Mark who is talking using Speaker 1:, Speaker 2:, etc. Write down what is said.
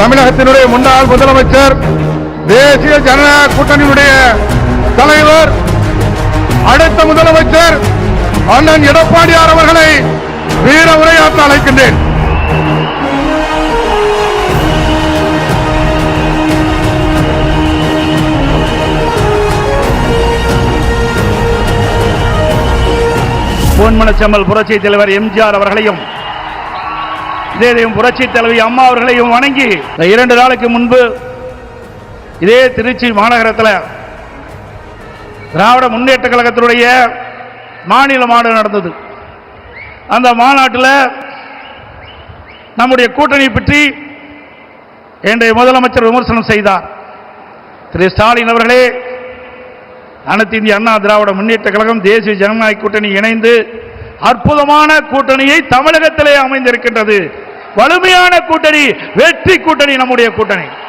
Speaker 1: தமிழகத்தினுடைய முன்னாள் முதலமைச்சர், தேசிய ஜனநாயக கூட்டணியுடைய தலைவர், அடுத்த முதலமைச்சர் அண்ணன் எடப்பாடியார் அவர்களை வீர உரையாற்ற அழைக்கின்றேன்.
Speaker 2: பொன்மனச்செம்மல் புரட்சி தலைவர் எம்ஜிஆர் அவர்களையும் இதே புரட்சி தலைவி அம்மா அவர்களையும் வணங்கி 2 நாளுக்கு முன்பு இதே திருச்சி மாநகரத்தில் திராவிட முன்னேற்ற கழகத்தினுடைய மாநில மாநாடு நடந்தது. அந்த மாநாட்டில் நம்முடைய கூட்டணி பற்றி இன்றைய முதலமைச்சர் விமர்சனம் செய்தார். திரு ஸ்டாலின் அவர்களே, அனைத்து இந்திய அண்ணா திராவிட முன்னேற்ற கழகம் தேசிய ஜனநாயக கூட்டணி இணைந்து அற்புதமான கூட்டணியை தமிழகத்திலே அமைந்திருக்கின்றது. வலிமையான கூட்டணி, வெற்றி கூட்டணி நம்முடைய கூட்டணி.